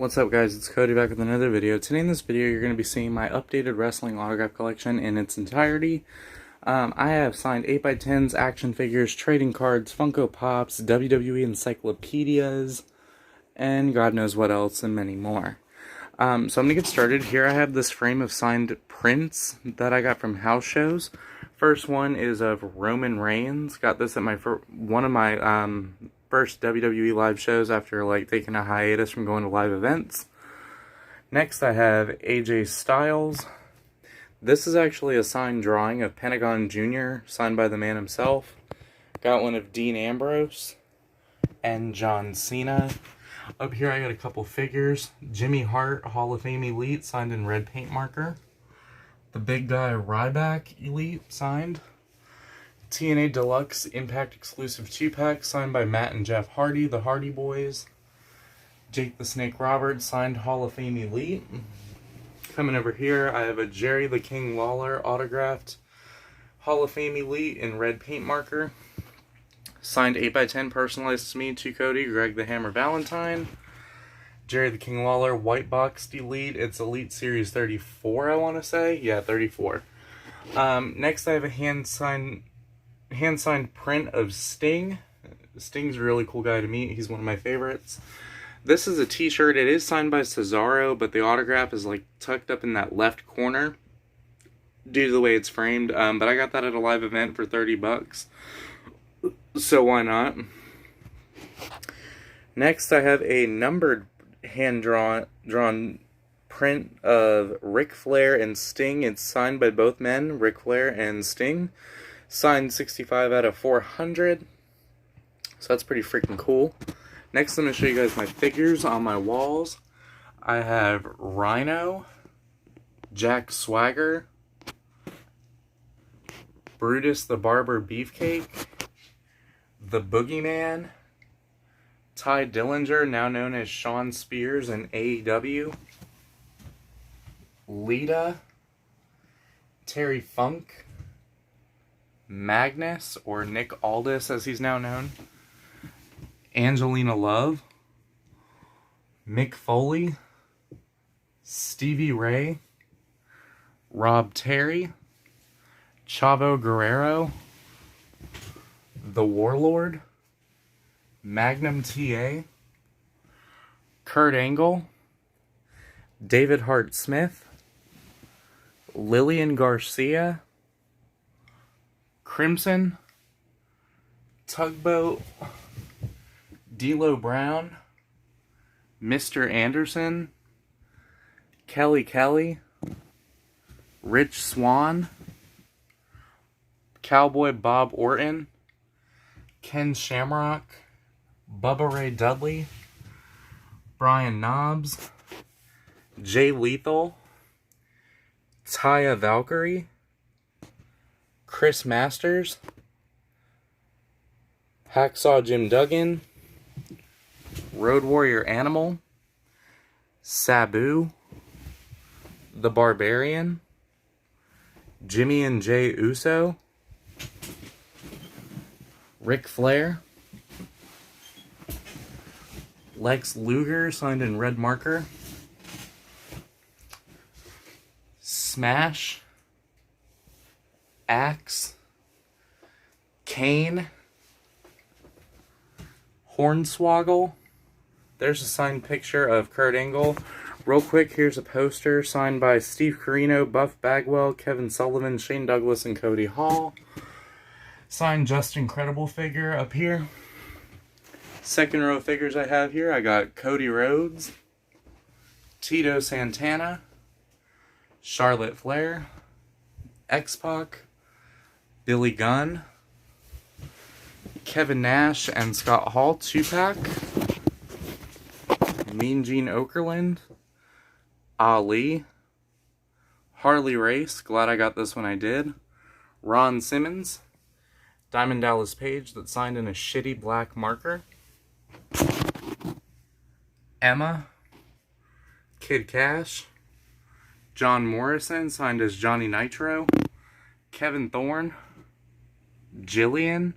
What's up, guys? It's Cody back with another video. Today in this video you're going to be seeing my updated wrestling autograph collection in its entirety. I have signed 8x10s, action figures, trading cards, Funko Pops, WWE encyclopedias, and God knows what else, and many more. So I'm going to get started. Here I have this frame of signed prints that I got from house shows. First one is of Roman Reigns. Got this at one of my first WWE live shows after taking a hiatus from going to live events. Next I have AJ Styles. This is actually a signed drawing of Pentagon Jr. signed by the man himself. Got one of Dean Ambrose and John Cena. Up here I got a couple figures. Jimmy Hart, Hall of Fame Elite, signed in red paint marker. The big guy Ryback Elite, signed. TNA Deluxe Impact Exclusive 2-pack, signed by Matt and Jeff Hardy, the Hardy Boys. Jake the Snake Roberts, signed Hall of Fame Elite. Coming over here, I have a Jerry the King Lawler autographed Hall of Fame Elite in red paint marker. Signed 8x10, personalized to me, to Cody, Greg the Hammer Valentine. Jerry the King Lawler white boxed Elite. It's Elite Series 34, I want to say. Yeah, 34. Next, I have a hand-signed print of Sting. Sting's a really cool guy to meet. He's one of my favorites. This is a t-shirt. It is signed by Cesaro, but the autograph is tucked up in that left corner due to the way it's framed. But I got that at a live event for 30 bucks. So why not? Next, I have a numbered hand-drawn print of Ric Flair and Sting. It's signed by both men, Ric Flair and Sting. Signed 65 out of 400. So that's pretty freaking cool. Next, I'm going to show you guys my figures on my walls. I have Rhino, Jack Swagger, Brutus the Barber Beefcake, the Boogeyman, Ty Dillinger, now known as Shawn Spears in AEW, Lita, Terry Funk, Magnus, or Nick Aldis as he's now known, Angelina Love, Mick Foley, Stevie Ray, Rob Terry, Chavo Guerrero, The Warlord, Magnum TA, Kurt Angle, David Hart Smith, Lillian Garcia, Crimson, Tugboat, D'Lo Brown, Mr. Anderson, Kelly, Rich Swann, Cowboy Bob Orton, Ken Shamrock, Bubba Ray Dudley, Brian Knobbs, Jay Lethal, Taya Valkyrie, Chris Masters, Hacksaw Jim Duggan, Road Warrior Animal, Sabu, The Barbarian, Jimmy and Jay Uso, Ric Flair, Lex Luger, signed in red marker, Smash, Axe, Kane, Hornswoggle. There's a signed picture of Kurt Angle. Real quick, here's a poster signed by Steve Corino, Buff Bagwell, Kevin Sullivan, Shane Douglas, and Cody Hall. Signed Just Incredible figure up here. Second row of figures I have here, I got Cody Rhodes, Tito Santana, Charlotte Flair, X-Pac, Billy Gunn, Kevin Nash and Scott Hall 2-pack, Mean Gene Okerlund, Ali, Harley Race, glad I got this when I did, Ron Simmons, Diamond Dallas Page that's signed in a shitty black marker, Emma, Kid Cash, John Morrison, signed as Johnny Nitro, Kevin Thorne, Jillian,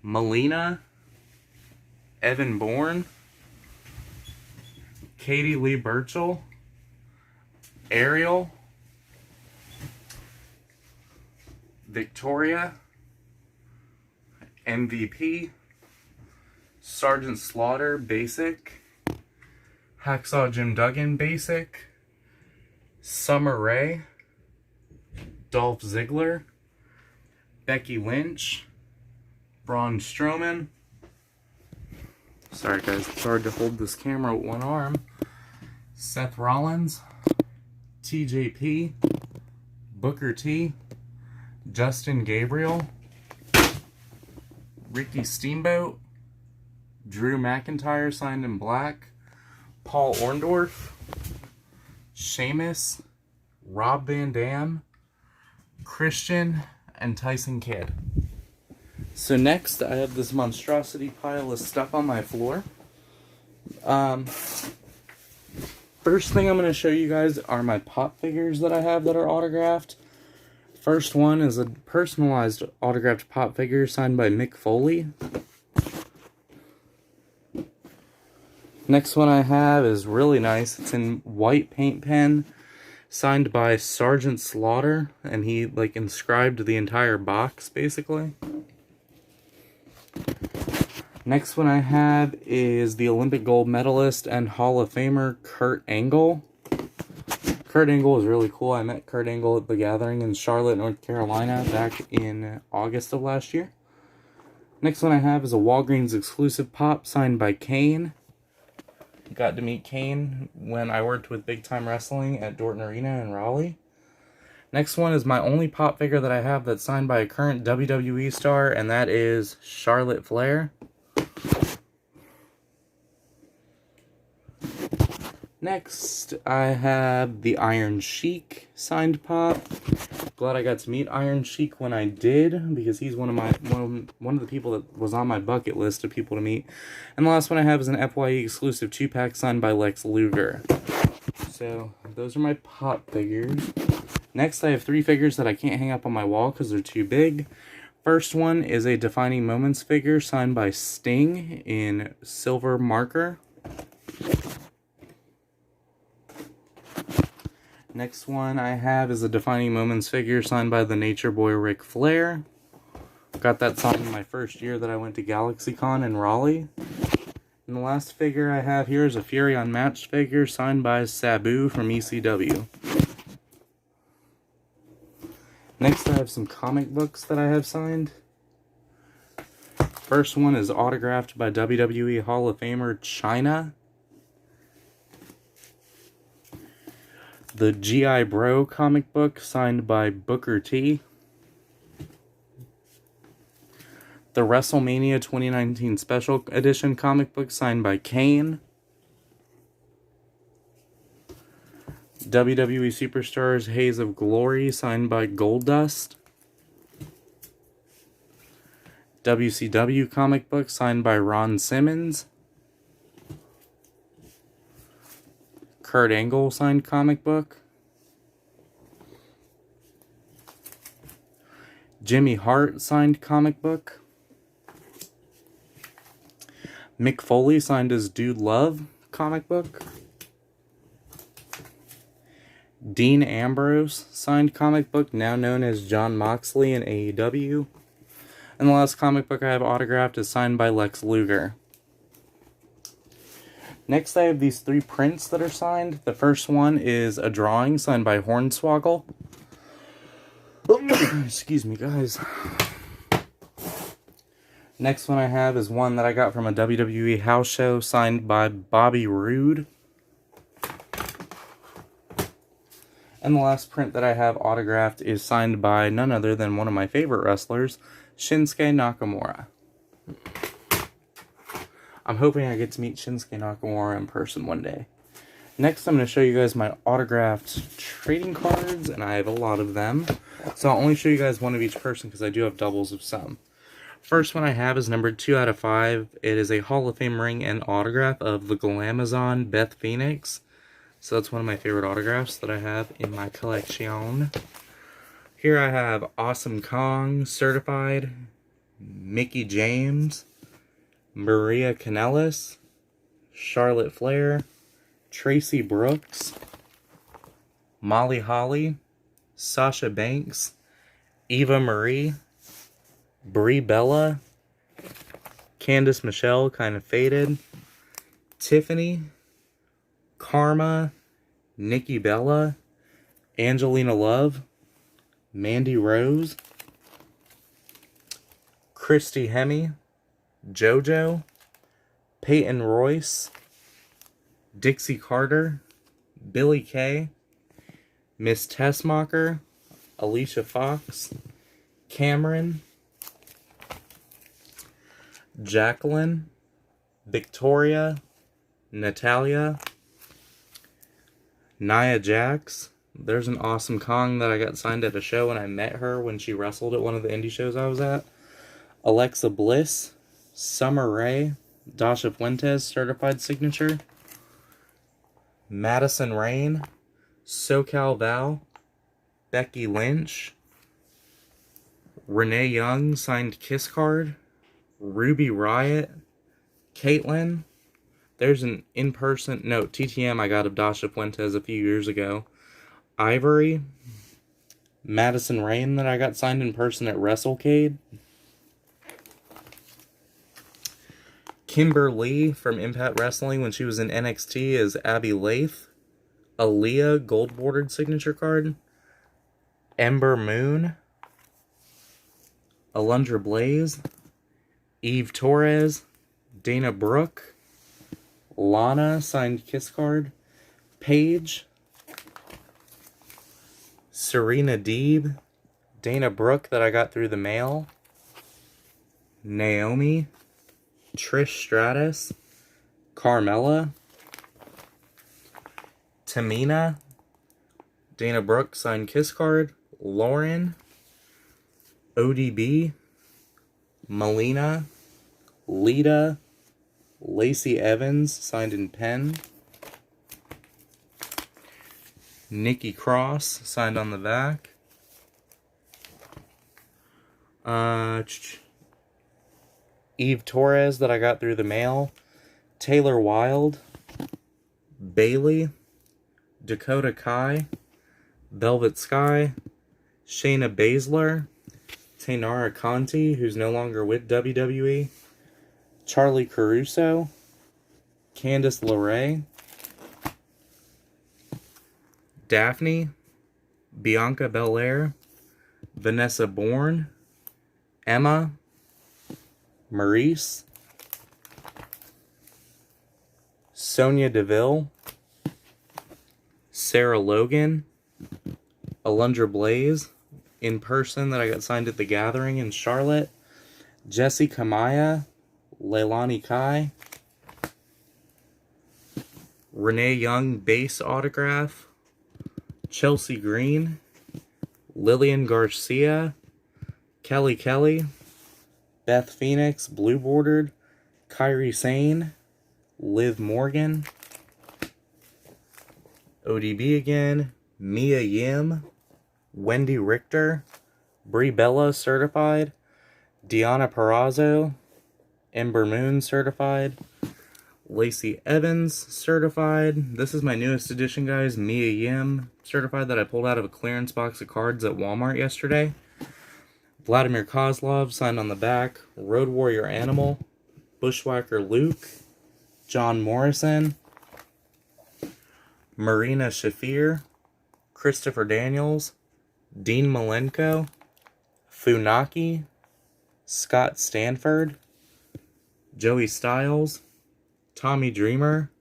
Melina, Evan Bourne, Katie Lee Burchell, Ariel, Victoria, MVP, Sergeant Slaughter Basic, Hacksaw Jim Duggan Basic, Summer Rae, Dolph Ziggler, Becky Lynch, Braun Strowman. Sorry guys, it's hard to hold this camera with one arm. Seth Rollins, TJP, Booker T, Justin Gabriel, Ricky Steamboat, Drew McIntyre signed in black, Paul Orndorff, Sheamus, Rob Van Dam, Christian, and Tyson Kidd. So next, I have this monstrosity pile of stuff on my floor. First thing I'm going to show you guys are my pop figures that I have that are autographed. First one is a personalized autographed pop figure signed by Mick Foley. Next one I have is really nice. It's in white paint pen, signed by Sergeant Slaughter, and he like inscribed the entire box basically. Next one I have is the Olympic gold medalist and Hall of Famer Kurt Angle. Kurt Angle is really cool. I met Kurt Angle at the Gathering in Charlotte, North Carolina back in August of last year. Next one I have is a Walgreens exclusive pop signed by Kane. Got to meet Kane when I worked with Big Time Wrestling at Dorton Arena in Raleigh. Next one is my only pop figure that I have that's signed by a current WWE star, and that is Charlotte Flair. Next, I have the Iron Sheik signed pop. Glad I got to meet Iron Sheik when I did, because he's one of the people that was on my bucket list of people to meet. And the last one I have is an FYE exclusive 2-pack signed by Lex Luger. So, those are my pop figures. Next, I have 3 figures that I can't hang up on my wall because they're too big. First one is a Defining Moments figure signed by Sting in silver marker. Next one I have is a Defining Moments figure signed by the Nature Boy Ric Flair. Got that signed my first year that I went to GalaxyCon in Raleigh. And the last figure I have here is a Fury Unmatched figure signed by Sabu from ECW. Next I have some comic books that I have signed. First one is autographed by WWE Hall of Famer Chyna. The G.I. Bro comic book signed by Booker T. The WrestleMania 2019 Special Edition comic book signed by Kane. WWE Superstars Haze of Glory signed by Goldust. WCW comic book signed by Ron Simmons. Kurt Angle signed comic book. Jimmy Hart signed comic book. Mick Foley signed his Dude Love comic book. Dean Ambrose signed comic book, now known as Jon Moxley in AEW. And the last comic book I have autographed is signed by Lex Luger. Next, I have these 3 prints that are signed. The first one is a drawing signed by Hornswoggle. Excuse me, guys. Next one I have is one that I got from a WWE house show signed by Bobby Roode. And the last print that I have autographed is signed by none other than one of my favorite wrestlers, Shinsuke Nakamura. I'm hoping I get to meet Shinsuke Nakamura in person one day. Next, I'm going to show you guys my autographed trading cards, and I have a lot of them. So I'll only show you guys one of each person because I do have doubles of some. First one I have is numbered 2 out of 5. It is a Hall of Fame ring and autograph of the Glamazon Beth Phoenix. So that's one of my favorite autographs that I have in my collection. Here I have Awesome Kong certified, Mickey James, Maria Kanellis, Charlotte Flair, Tracy Brooks, Molly Holly, Sasha Banks, Eva Marie, Brie Bella, Candice Michelle, kind of faded, Tiffany, Karma, Nikki Bella, Angelina Love, Mandy Rose, Christy Hemme, JoJo, Peyton Royce, Dixie Carter, Billy Kay, Miss Tessmacher, Alicia Fox, Cameron, Jacqueline, Victoria, Natalia, Nia Jax. There's an awesome Kong that I got signed at a show and I met her when she wrestled at one of the indie shows I was at. Alexa Bliss, Summer Rae, Dasha Fuentes certified signature, Madison Rain, SoCal Val, Becky Lynch, Renee Young signed Kiss card, Ruby Riot, Caitlyn. There's an in-person, no, TTM I got of Dasha Fuentes a few years ago. Ivory, Madison Rain that I got signed in person at WrestleCade. Kimber Lee from Impact Wrestling when she was in NXT as Abby Lath. Aaliyah gold bordered signature card. Ember Moon. Alundra Blaze. Eve Torres. Dana Brooke. Lana signed Kiss card. Paige. Serena Deeb. Dana Brooke that I got through the mail. Naomi. Trish Stratus, Carmella, Tamina, Dana Brooke signed Kiss card, Lauren, ODB, Melina, Lita, Lacey Evans signed in pen, Nikki Cross signed on the back, Eve Torres that I got through the mail, Taylor Wilde, Bailey, Dakota Kai, Velvet Sky, Shayna Baszler, Taynara Conti, who's no longer with WWE, Charlie Caruso, Candice LeRae, Daphne, Bianca Belair, Vanessa Bourne, Emma, Maurice, Sonia Deville, Sarah Logan, Alundra Blaze, in person that I got signed at the Gathering in Charlotte, Jessie Kamaya, Leilani Kai, Renee Young base autograph, Chelsea Green, Lillian Garcia, Kelly Kelly, Beth Phoenix, blue bordered, Kairi Sane, Liv Morgan, ODB again, Mia Yim, Wendy Richter, Brie Bella certified, Deonna Purrazzo, Ember Moon certified, Lacey Evans certified. This is my newest edition, guys, Mia Yim certified that I pulled out of a clearance box of cards at Walmart yesterday. Vladimir Kozlov signed on the back, Road Warrior Animal, Bushwhacker Luke, John Morrison, Marina Shafir, Christopher Daniels, Dean Malenko, Funaki, Scott Stanford, Joey Styles, Tommy Dreamer,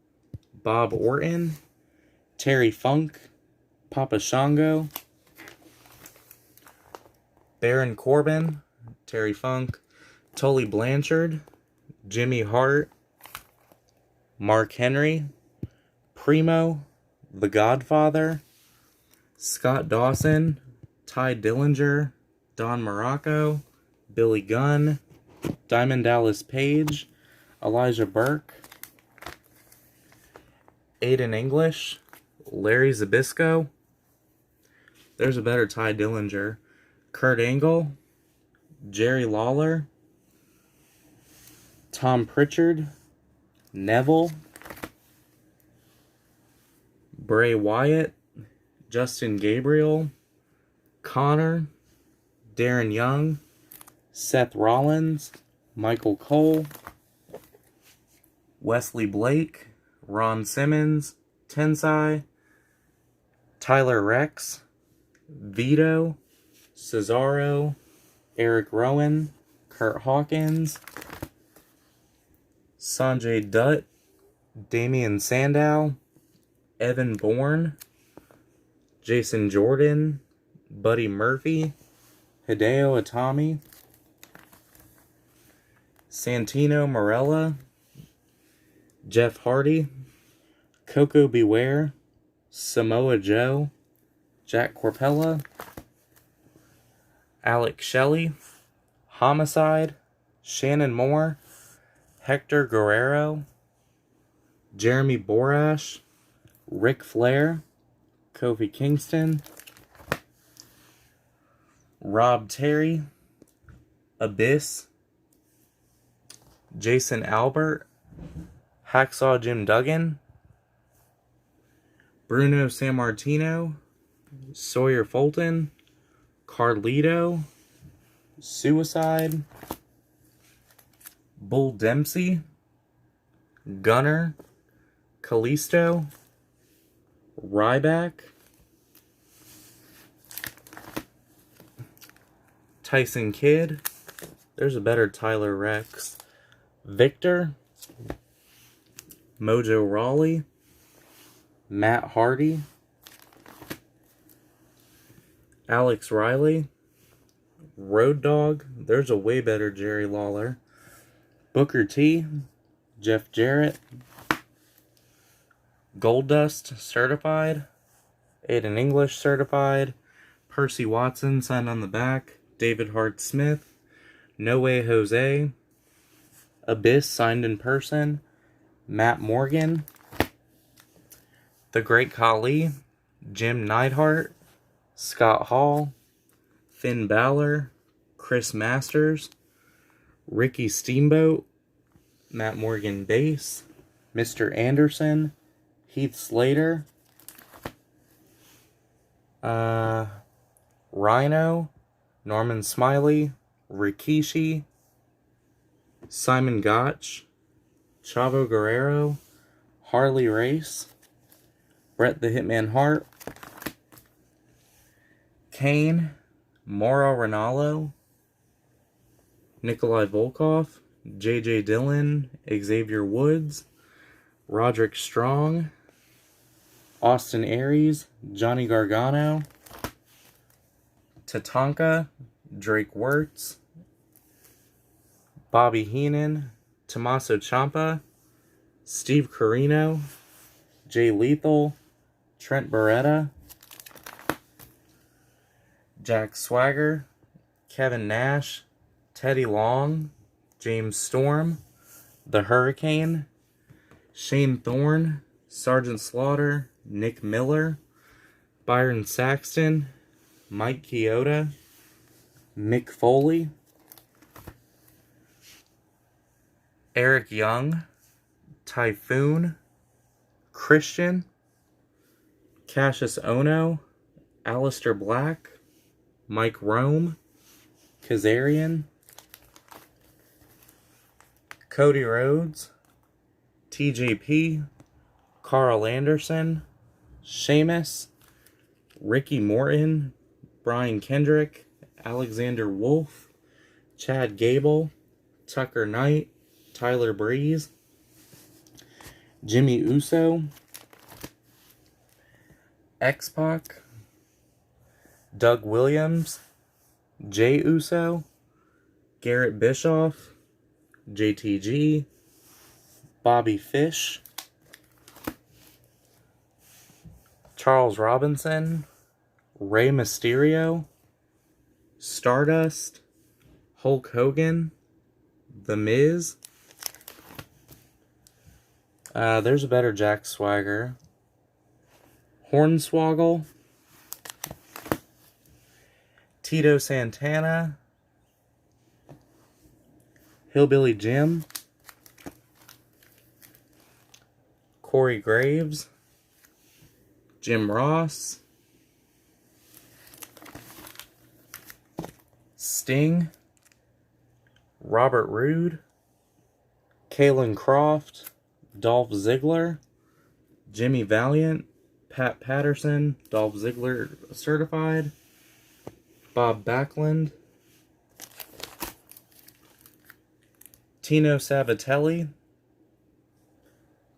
Bob Orton, Terry Funk, Papa Shango, Baron Corbin, Terry Funk, Tully Blanchard, Jimmy Hart, Mark Henry, Primo, The Godfather, Scott Dawson, Ty Dillinger, Don Morocco, Billy Gunn, Diamond Dallas Page, Elijah Burke, Aiden English, Larry Zbyszko. There's a better Ty Dillinger. Kurt Angle, Jerry Lawler, Tom Pritchard, Neville, Bray Wyatt, Justin Gabriel, Connor, Darren Young, Seth Rollins, Michael Cole, Wesley Blake, Ron Simmons, Tensai, Tyler Rex, Vito, Cesaro, Eric Rowan, Kurt Hawkins, Sanjay Dutt, Damian Sandow, Evan Bourne, Jason Jordan, Buddy Murphy, Hideo Itami, Santino Marella, Jeff Hardy, Coco Beware, Samoa Joe, Jack Corpella, Alex Shelley, Homicide, Shannon Moore, Hector Guerrero, Jeremy Borash, Ric Flair, Kofi Kingston, Rob Terry, Abyss, Jason Albert, Hacksaw Jim Duggan, Bruno Sammartino, Sawyer Fulton, Carlito, Suicide, Bull Dempsey, Gunner, Kalisto, Ryback, Tyson Kidd, there's a better Tyler Rex, Victor, Mojo Rawley, Matt Hardy, Alex Riley, Road Dogg, there's a way better Jerry Lawler, Booker T, Jeff Jarrett, Goldust Certified, Aiden English Certified, Percy Watson signed on the back, David Hart Smith, No Way Jose, Abyss signed in person, Matt Morgan, The Great Khali, Jim Neidhart, Scott Hall, Finn Balor, Chris Masters, Ricky Steamboat, Matt Morgan Base, Mr. Anderson, Heath Slater, Rhino, Norman Smiley, Rikishi, Simon Gotch, Chavo Guerrero, Harley Race, Bret the Hitman Hart, Kane, Mauro Ranallo, Nikolai Volkov, J.J. Dillon, Xavier Woods, Roderick Strong, Austin Aries, Johnny Gargano, Tatanka, Drake Wirtz, Bobby Heenan, Tommaso Ciampa, Steve Corino, Jay Lethal, Trent Beretta, Jack Swagger, Kevin Nash, Teddy Long, James Storm, The Hurricane, Shane Thorne, Sergeant Slaughter, Nick Miller, Byron Saxton, Mike Chioda, Mick Foley, Eric Young, Typhoon, Christian, Cassius Ono, Alistair Black, Mike Rome, Kazarian, Cody Rhodes, TJP, Carl Anderson, Sheamus, Ricky Morton, Brian Kendrick, Alexander Wolf, Chad Gable, Tucker Knight, Tyler Breeze, Jimmy Uso, X-Pac, Doug Williams, Jay Uso, Garrett Bischoff, JTG, Bobby Fish, Charles Robinson, Rey Mysterio, Stardust, Hulk Hogan, The Miz. There's a better Jack Swagger. Hornswoggle, Tito Santana, Hillbilly Jim, Corey Graves, Jim Ross, Sting, Robert Roode, Kalen Croft, Dolph Ziggler, Jimmy Valiant, Pat Patterson, Dolph Ziggler certified, Bob Backlund, Tino Sabatelli,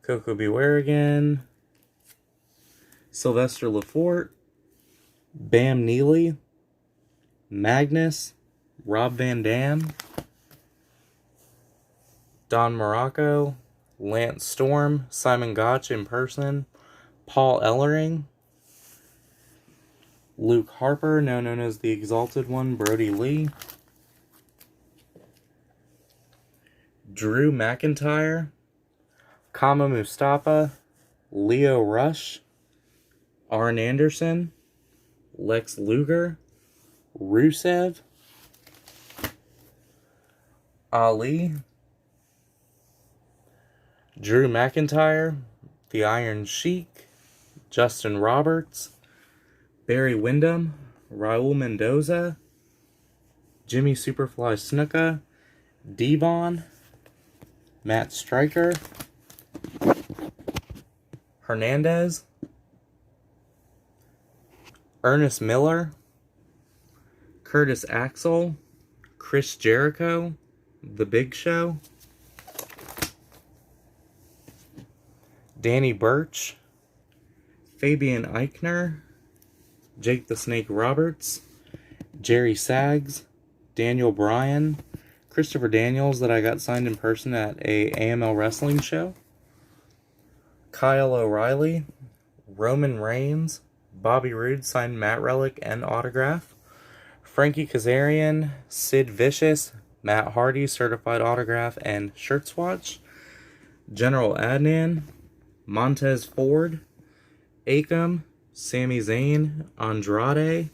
Coco Beware again, Sylvester Lafort, Bam Neely, Magnus, Rob Van Dam, Don Morocco, Lance Storm, Simon Gotch in person, Paul Ellering, Luke Harper, now known as the Exalted One, Brody Lee, Drew McIntyre, Kama Mustafa, Leo Rush, Arn Anderson, Lex Luger, Rusev, Ali, Drew McIntyre, The Iron Sheik, Justin Roberts, Barry Windham, Raul Mendoza, Jimmy Superfly Snuka, Devon, Matt Stryker, Hernandez, Ernest Miller, Curtis Axel, Chris Jericho, The Big Show, Danny Burch, Fabian Eichner, Jake the Snake Roberts, Jerry Sags, Daniel Bryan, Christopher Daniels that I got signed in person at a AML wrestling show, Kyle O'Reilly, Roman Reigns, Bobby Roode signed Matt Relic and autograph, Frankie Kazarian, Sid Vicious, Matt Hardy certified autograph and shirt swatch, General Adnan, Montez Ford, Akam, Sami Zayn, Andrade,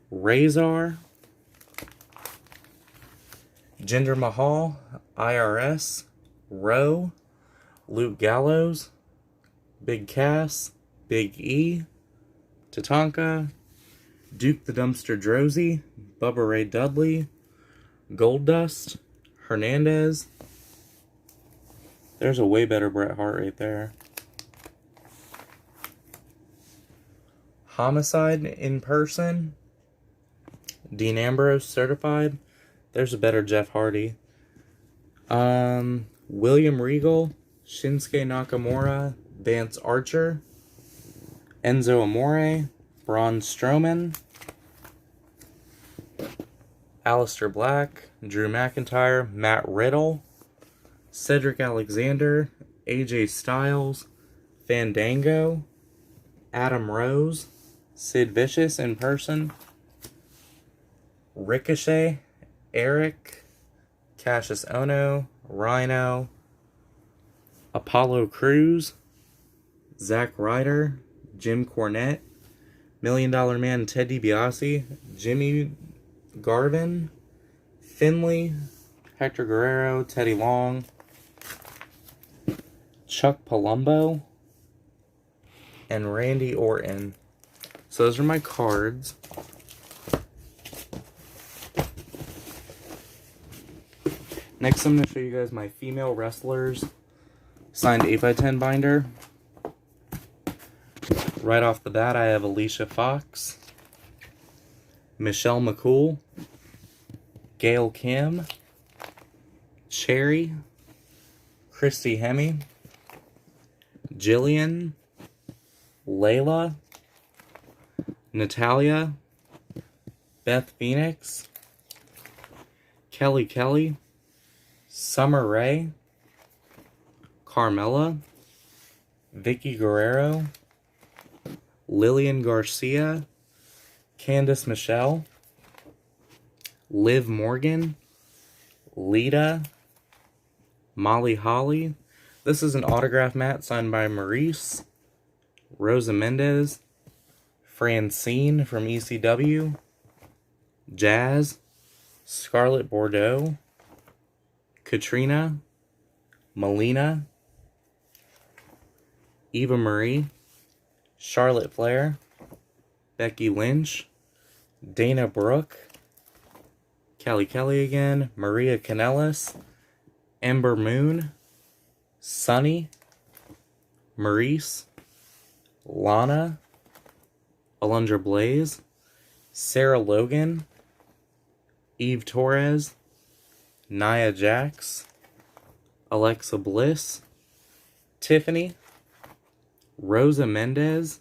Razor, Jinder Mahal, IRS, Rowe, Luke Gallows, Big Cass, Big E, Tatanka, Duke the Dumpster Drozy, Bubba Ray Dudley, Goldust, Hernandez. There's a way better Bret Hart right there. Homicide in person, Dean Ambrose certified. There's a better Jeff Hardy. William Regal, Shinsuke Nakamura, Vance Archer, Enzo Amore, Braun Strowman, Aleister Black, Drew McIntyre, Matt Riddle, Cedric Alexander, AJ Styles, Fandango, Adam Rose, Sid Vicious in person, Ricochet, Eric, Cassius Ohno, Rhino, Apollo Crews, Zack Ryder, Jim Cornette, $1 Million Man Ted DiBiase, Jimmy Garvin, Finley, Hector Guerrero, Teddy Long, Chuck Palumbo, and Randy Orton. So those are my cards. Next, I'm going to show you guys my female wrestlers signed 8x10 binder. Right off the bat, I have Alicia Fox, Michelle McCool, Gail Kim, Cherry, Christy Hemme, Jillian, Layla, Natalia, Beth Phoenix, Kelly, Summer Rae, Carmella, Vicky Guerrero, Lillian Garcia, Candice Michelle, Liv Morgan, Lita, Molly Holly. This is an autograph mat signed by Maurice, Rosa Mendez, Francine from ECW, Jazz, Scarlett Bordeaux, Katrina, Melina, Eva Marie, Charlotte Flair, Becky Lynch, Dana Brooke, Kelly again, Maria Kanellis, Ember Moon, Sunny, Maurice, Lana, Alundra Blaze, Sarah Logan, Eve Torres, Nia Jax, Alexa Bliss, Tiffany, Rosa Mendez,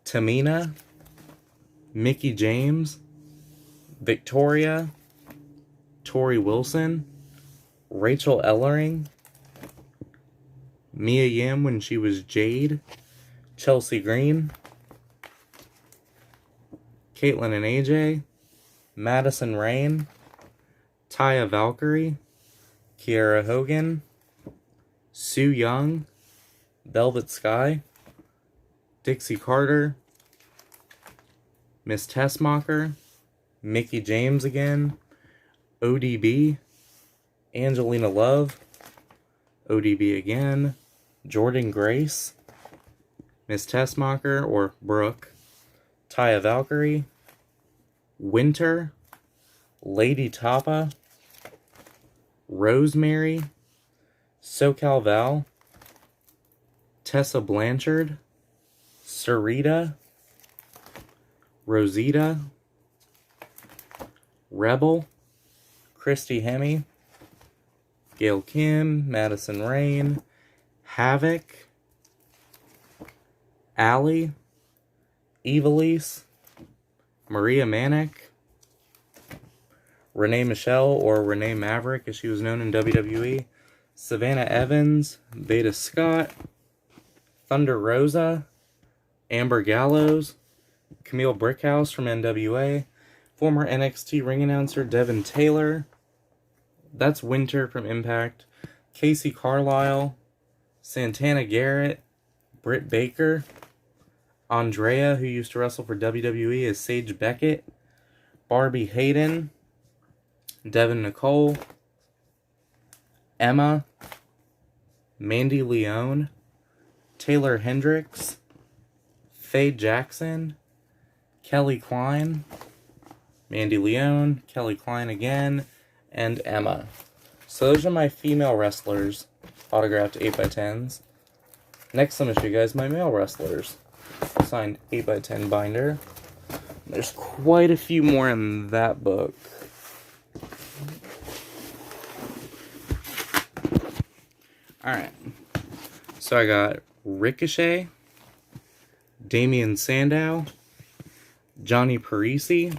Tamina, Mickey James, Victoria, Tori Wilson, Rachel Ellering, Mia Yim when she was Jade, Chelsea Green, Caitlin and AJ, Madison Rain, Taya Valkyrie, Kiera Hogan, Sue Young, Velvet Sky, Dixie Carter, Miss Tessmacher, Mickey James again, ODB, Angelina Love, ODB again, Jordan Grace, Miss Tessmacher or Brooke, Taya Valkyrie, Winter, Lady Tapa, Rosemary, SoCal Val, Tessa Blanchard, Sarita, Rosita, Rebel, Christy Hemme, Gail Kim, Madison Rain, Havoc, Allie, Evilise, Maria Manic, Renee Michelle, or Renee Maverick as she was known in WWE, Savannah Evans, Veda Scott, Thunder Rosa, Amber Gallows, Camille Brickhouse from NWA, former NXT ring announcer Devin Taylor, that's Winter from Impact, Casey Carlisle, Santana Garrett, Britt Baker, Andrea, who used to wrestle for WWE as Sage Beckett, Barbie Hayden, Devin Nicole, Emma, Mandy Leone, Taylor Hendricks, Faye Jackson, Kelly Klein, Mandy Leone, Kelly Klein again, and Emma. So those are my female wrestlers, autographed 8x10s. Next, I'm going to show you guys my male wrestlers. Signed 8x10 binder. There's quite a few more in that book. Alright. So I got Ricochet, Damian Sandow, Johnny Parisi,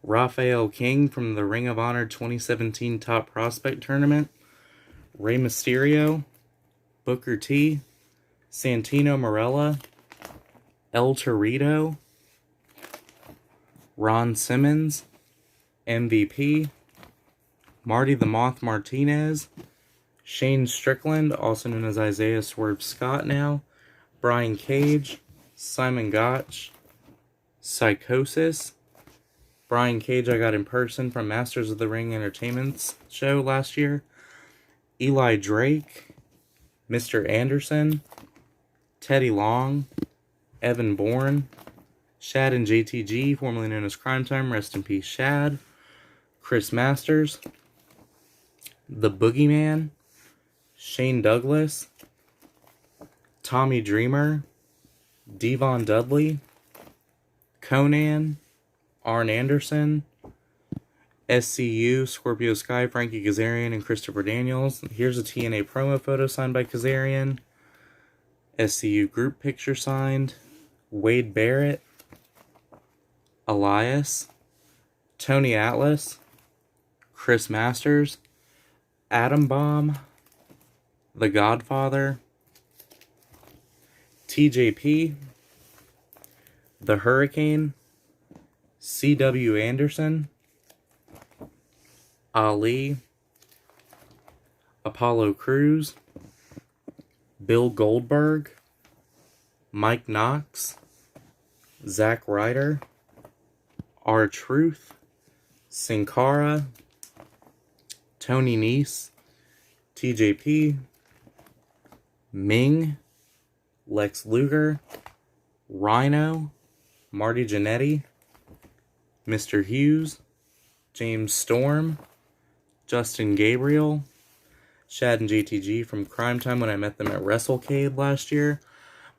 Raphael King from the Ring of Honor 2017 Top Prospect Tournament, Rey Mysterio, Booker T, Santino Marella, El Torito, Ron Simmons, MVP, Marty the Moth Martinez, Shane Strickland, also known as Isaiah Swerve Scott now, Brian Cage, Simon Gotch, Psychosis. Brian Cage I got in person from Masters of the Ring Entertainment's show last year. Eli Drake, Mr. Anderson, Teddy Long, Evan Bourne, Shad and JTG, formerly known as Crime Time, rest in peace Shad, Chris Masters, The Boogeyman, Shane Douglas, Tommy Dreamer, Devon Dudley, Conan, Arn Anderson, SCU, Scorpio Sky, Frankie Kazarian, and Christopher Daniels. Here's a TNA promo photo signed by Kazarian. SCU group picture signed. Wade Barrett, Elias, Tony Atlas, Chris Masters, Atom Bomb, The Godfather, TJP, The Hurricane, C.W. Anderson, Ali, Apollo Crews, Bill Goldberg, Mike Knox, Zack Ryder, R-Truth, Sin Cara, Tony Nese, TJP, Ming, Lex Luger, Rhino, Marty Jannetty, Mr. Hughes, James Storm, Justin Gabriel, Shad and JTG from Crime Time when I met them at WrestleCade last year,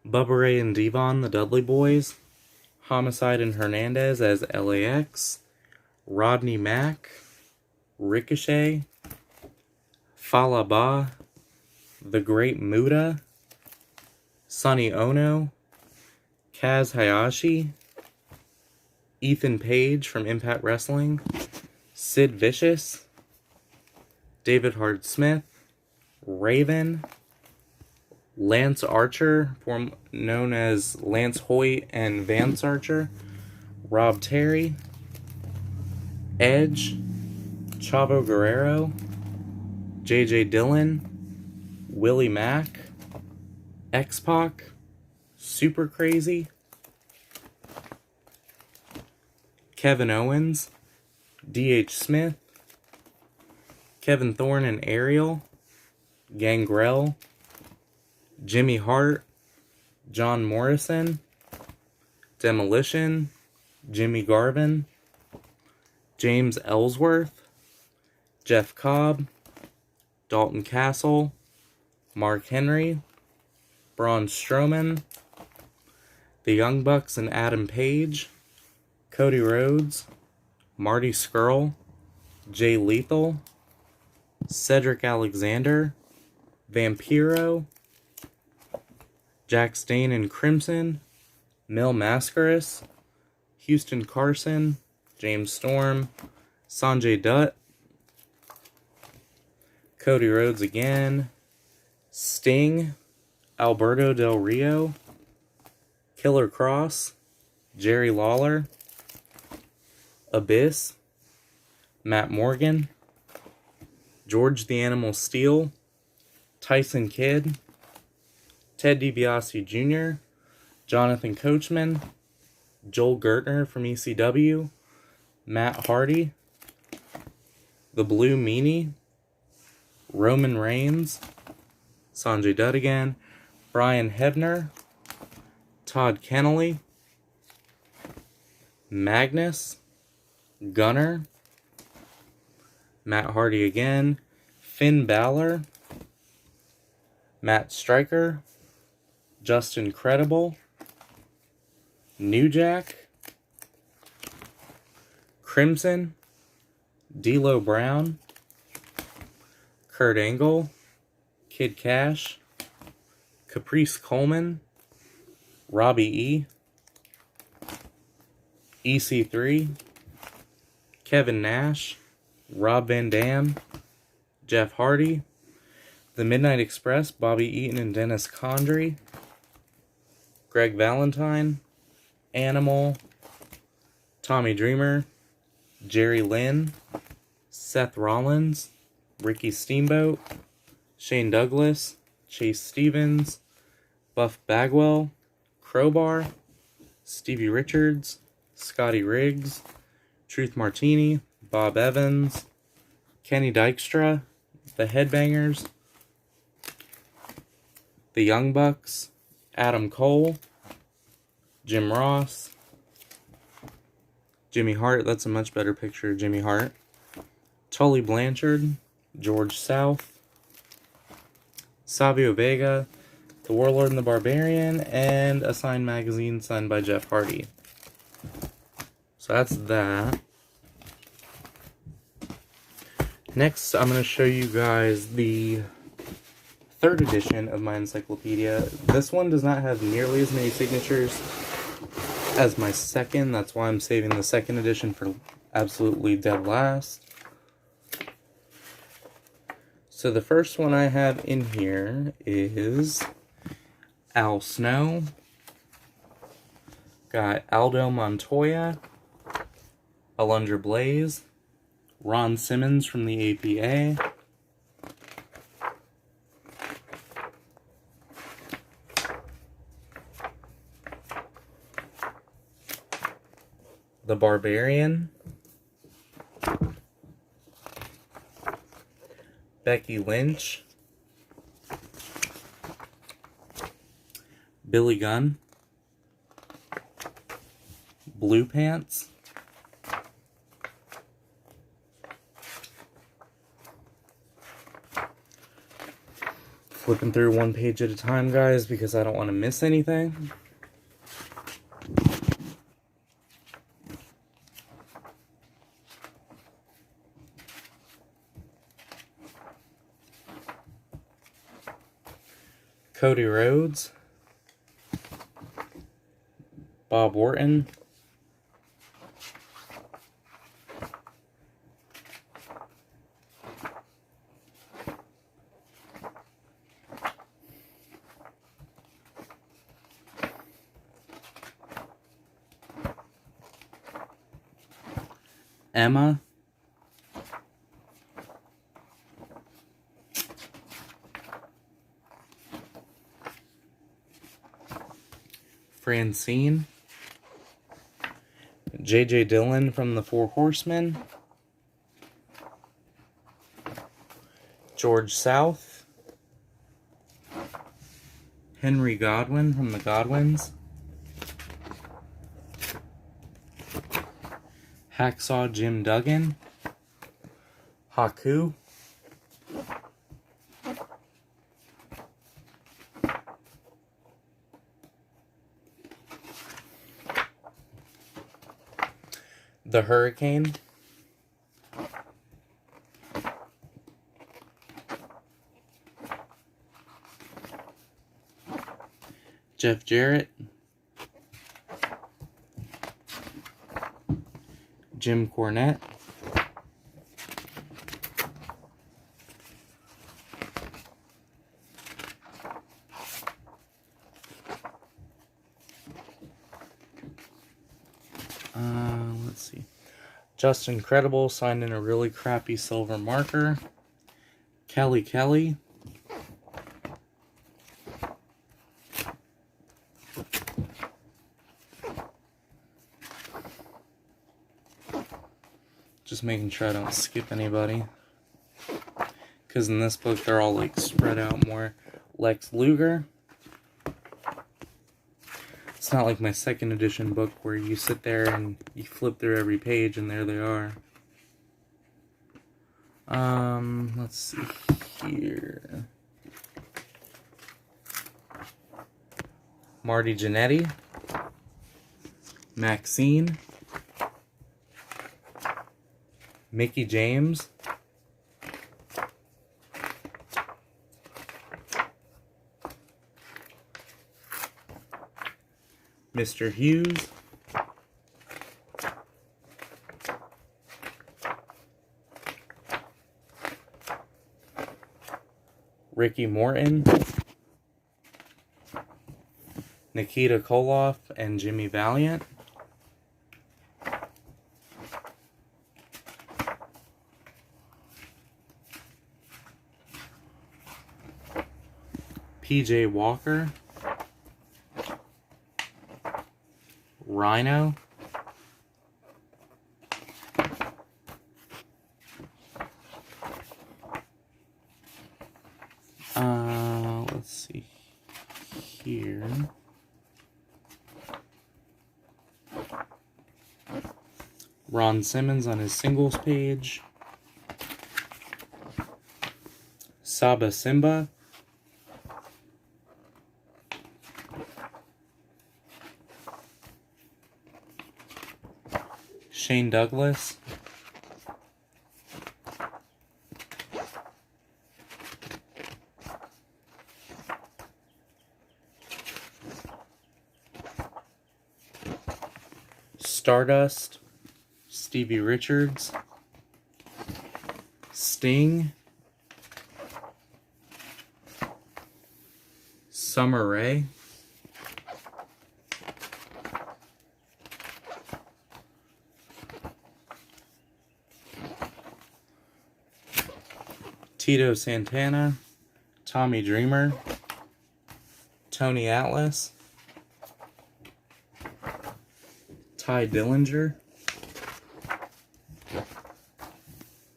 Bubba Ray and Devon, the Dudley Boys, Homicide and Hernandez as LAX, Rodney Mack, Ricochet, Falaba, The Great Muda, Sonny Ono, Kaz Hayashi, Ethan Page from Impact Wrestling, Sid Vicious, David Hart Smith, Raven, Lance Archer, known as Lance Hoyt and Vance Archer, Rob Terry, Edge, Chavo Guerrero, JJ Dillon, Willie Mack, X-Pac, Super Crazy, Kevin Owens, D.H. Smith, Kevin Thorne and Ariel, Gangrel, Jimmy Hart, John Morrison, Demolition, Jimmy Garvin, James Ellsworth, Jeff Cobb, Dalton Castle, Mark Henry, Braun Strowman, the Young Bucks and Adam Page, Cody Rhodes, Marty Scurll, Jay Lethal, Cedric Alexander, Vampiro, Jack Stane and Crimson, Mil Mascaras, Houston Carson, James Storm, Sanjay Dutt, Cody Rhodes again, Sting, Alberto Del Rio, Killer Cross, Jerry Lawler, Abyss, Matt Morgan, George the Animal Steel, Tyson Kidd, Ted DiBiase Jr., Jonathan Coachman, Joel Gertner from ECW, Matt Hardy, The Blue Meanie, Roman Reigns, Sanjay Dutt again, Brian Hebner, Todd Kennelly, Magnus, Gunner, Matt Hardy again, Finn Balor, Matt Striker, Justin Credible, New Jack, Crimson, D'Lo Brown, Kurt Angle, Kid Cash, Caprice Coleman, Robbie E, EC3, Kevin Nash, Rob Van Dam, Jeff Hardy, The Midnight Express, Bobby Eaton and Dennis Condrey, Greg Valentine, Animal, Tommy Dreamer, Jerry Lynn, Seth Rollins, Ricky Steamboat, Shane Douglas, Chase Stevens, Buff Bagwell, Crowbar, Stevie Richards, Scotty Riggs, Truth Martini, Bob Evans, Kenny Dykstra, The Headbangers, The Young Bucks, Adam Cole, Jim Ross, Jimmy Hart, that's a much better picture of Jimmy Hart, Tully Blanchard, George South, Savio Vega, The Warlord and the Barbarian, and a signed magazine signed by Jeff Hardy. So that's that. Next, I'm going to show you guys the third edition of my encyclopedia. This one does not have nearly as many signatures as my second. That's why I'm saving the second edition for absolutely dead last. So the first one I have in here is Al Snow. Got Aldo Montoya, Alundra Blaze, Ron Simmons from the APA, The Barbarian, Becky Lynch, Billy Gunn, Blue Pants, flipping through one page at a time, guys, because I don't want to miss anything. Cody Rhodes, Bob Orton, Emma, Francine, J.J. Dillon from the Four Horsemen, George South, Henry Godwin from the Godwins, Hacksaw Jim Duggan, Haku, The Hurricane, Jeff Jarrett, Jim Cornette, let's see, Just Incredible signed in a really crappy silver marker, Kelly, just making sure I don't skip anybody, because in this book they're all like spread out more. Lex Luger. It's not like my second edition book where you sit there and you flip through every page and there they are. Let's see here. Marty Jannetty, Maxine, Mickey James, Mr. Hughes, Ricky Morton, Nikita Koloff, and Jimmy Valiant, PJ Walker, Rhino, let's see here. Ron Simmons on his singles page. Saba Simba. Shane Douglas. Stardust. Stevie Richards. Sting. Summer Rae. Tito Santana, Tommy Dreamer, Tony Atlas, Ty Dillinger,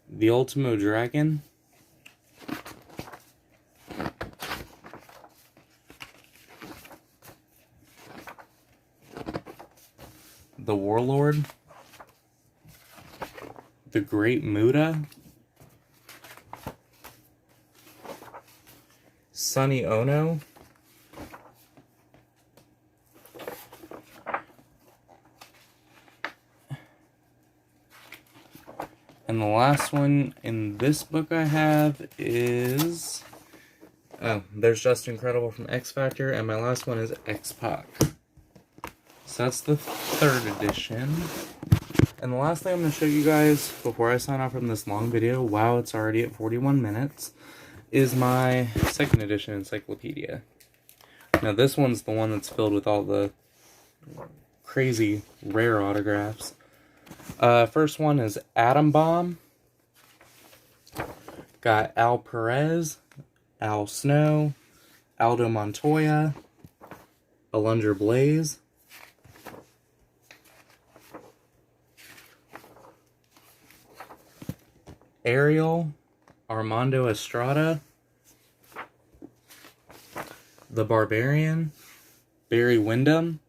The Ultimo Dragon, the Warlord, the Great Muda, Sonny Ono, and the last one in this book I have is, oh, there's Just Incredible from X Factor, and my last one is X-Pac. So that's the 3rd edition. And the last thing I'm going to show you guys before I sign off from this long video, wow, it's already at 41 minutes, is my 2nd edition encyclopedia. Now this one's the one that's filled with all the crazy rare autographs. First one is Atom Bomb. Got Al Perez, Al Snow, Aldo Montoya, Alundra Blaze, Ariel, Armando Estrada, The Barbarian, Barry Windham,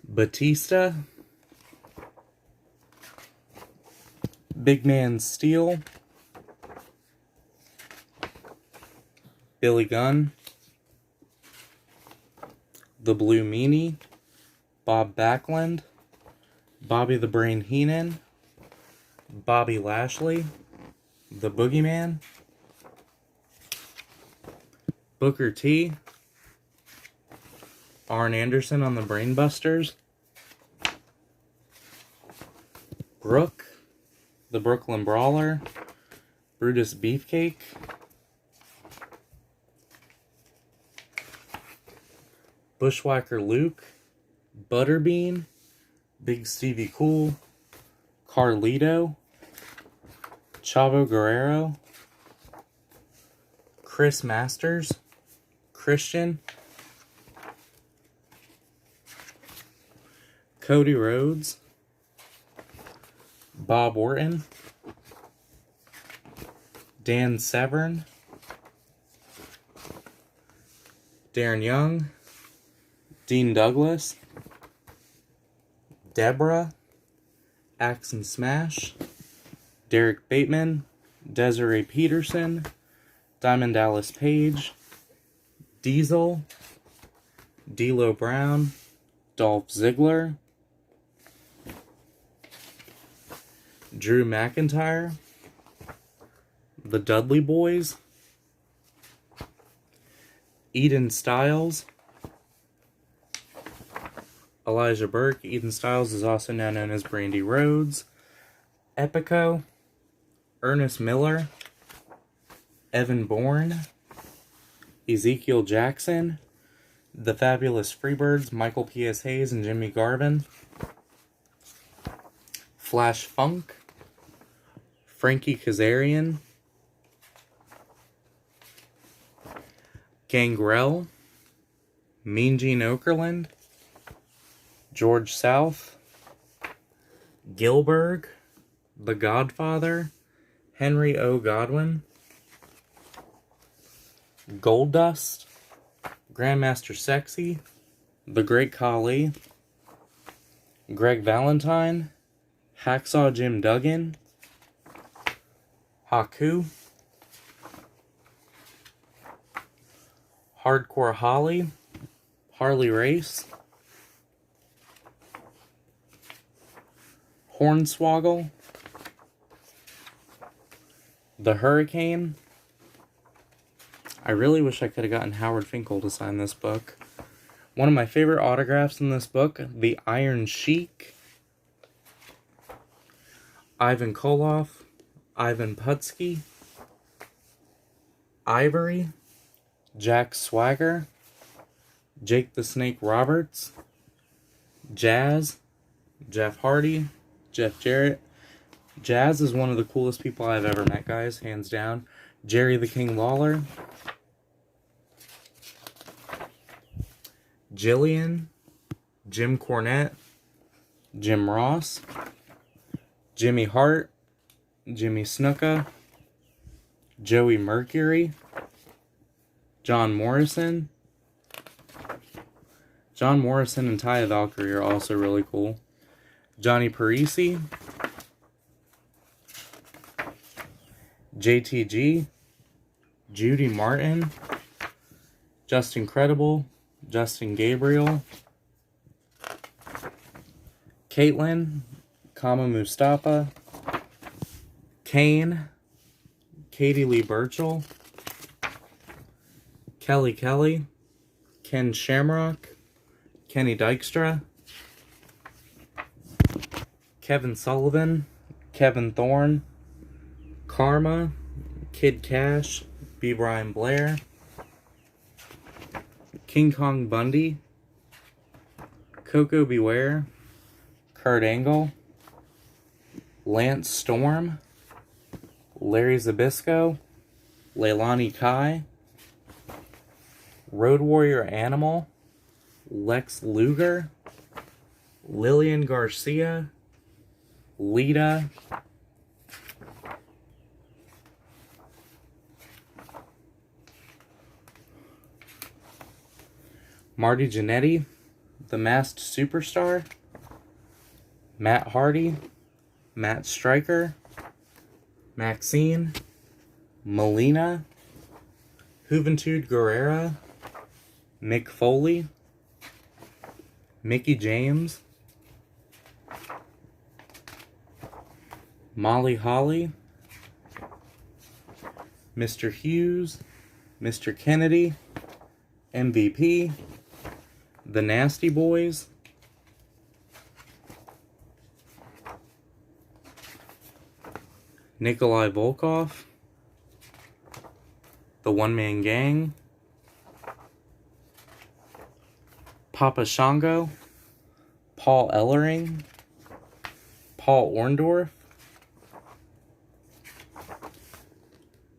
Batista, Big Man Steel, Billy Gunn, The Blue Meanie, Bob Backlund, Bobby the Brain Heenan, Bobby Lashley, The Boogeyman, Booker T, Arn Anderson on the Brainbusters, Brooke, the Brooklyn Brawler, Brutus Beefcake, Bushwhacker Luke, Butterbean, Big Stevie Cool, Carlito, Chavo Guerrero, Chris Masters, Christian, Cody Rhodes, Bob Orton, Dan Severn, Darren Young, Dean Douglas, Deborah, Axe and Smash, Derek Bateman, Desiree Peterson, Diamond Dallas Page, Diesel, D'Lo Brown, Dolph Ziggler, Drew McIntyre, the Dudley Boys, Eden Styles, Elijah Burke. Eden Styles is also now known as Brandy Rhodes, Epico, Ernest Miller, Evan Bourne, Ezekiel Jackson, the Fabulous Freebirds, Michael P.S. Hayes and Jimmy Garvin, Flash Funk, Frankie Kazarian, Gangrel, Mean Gene Okerlund, George South, Gilbert, The Godfather, Henry O. Godwin, Goldust, Grandmaster Sexy, The Great Khali, Greg Valentine, Hacksaw Jim Duggan, Haku, Hardcore Holly, Harley Race, Hornswoggle, The Hurricane. I really wish I could have gotten Howard Finkel to sign this book. One of my favorite autographs in this book, the Iron Sheik, Ivan Koloff, Ivan Putski, Ivory, Jack Swagger, Jake the Snake Roberts, Jazz, Jeff Hardy, Jeff Jarrett. Jazz is one of the coolest people I've ever met, guys, hands down. Jerry the King Lawler, Jillian, Jim Cornette, Jim Ross, Jimmy Hart, Jimmy Snuka, Joey Mercury, John Morrison, John Morrison and Taya Valkyrie are also really cool. Johnny Parisi. JTG. Judy Martin. Justin Credible. Justin Gabriel. Caitlin. Kama Mustafa. Kane. Katie Lee Burchell. Kelly Kelly. Ken Shamrock. Kenny Dykstra. Kevin Sullivan. Kevin Thorne. Karma. Kid Cash. B. Brian Blair. King Kong Bundy. Coco Beware. Kurt Angle. Lance Storm. Larry Zabisco. Leilani Kai. Road Warrior Animal. Lex Luger. Lillian Garcia. Lita. Marty Jannetty. The Masked Superstar. Matt Hardy. Matt Stryker. Maxine. Melina. Juventud Guerrera. Mick Foley. Mickey James. Molly Holly. Mr. Hughes. Mr. Kennedy. MVP. The Nasty Boys. Nikolai Volkov. The One Man Gang. Papa Shango. Paul Ellering. Paul Orndorff.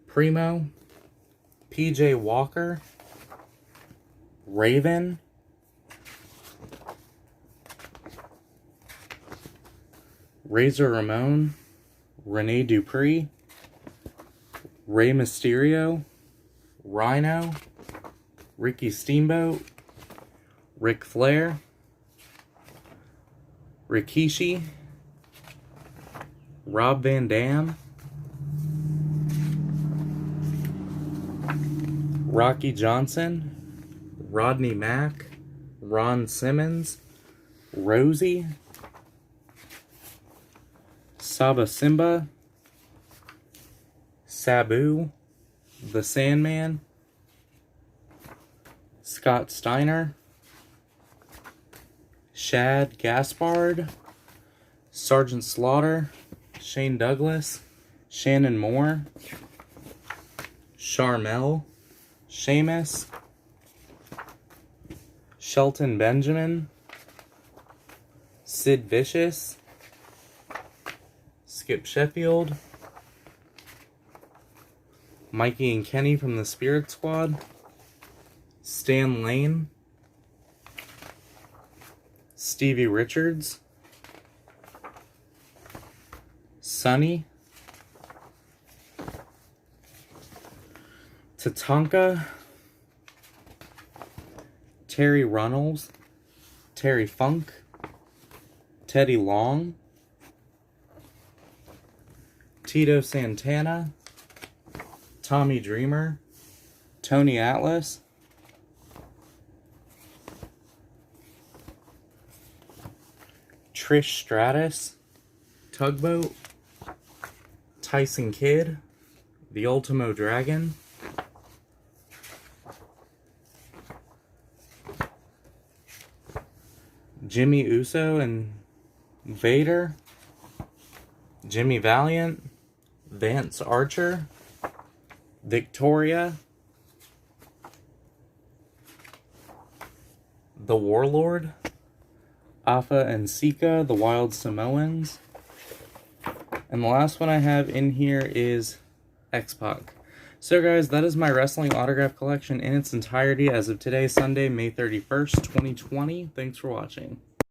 Primo. PJ Walker. Raven. Razor Ramon. Rene Dupree. Rey Mysterio. Rhino. Ricky Steamboat. Ric Flair. Rikishi. Rob Van Dam. Rocky Johnson. Rodney Mack. Ron Simmons. Rosie. Saba Simba. Sabu. The Sandman. Scott Steiner. Shad Gaspard. Sergeant Slaughter. Shane Douglas. Shannon Moore. Charmel. Sheamus. Shelton Benjamin. Sid Vicious. Skip Sheffield. Mikey and Kenny from the Spirit Squad. Stan Lane. Stevie Richards. Sonny. Tatanka. Terry Runnels. Terry Funk. Teddy Long. Tito Santana. Tommy Dreamer. Tony Atlas. Trish Stratus. Tugboat. Tyson Kidd. The Ultimo Dragon. Jimmy Uso and Vader. Jimmy Valiant. Vance Archer. Victoria. The Warlord. Afa and Sika, the Wild Samoans. And the last one I have in here is X-Pac. So guys, that is my wrestling autograph collection in its entirety as of today, Sunday, May 31st, 2020. Thanks for watching.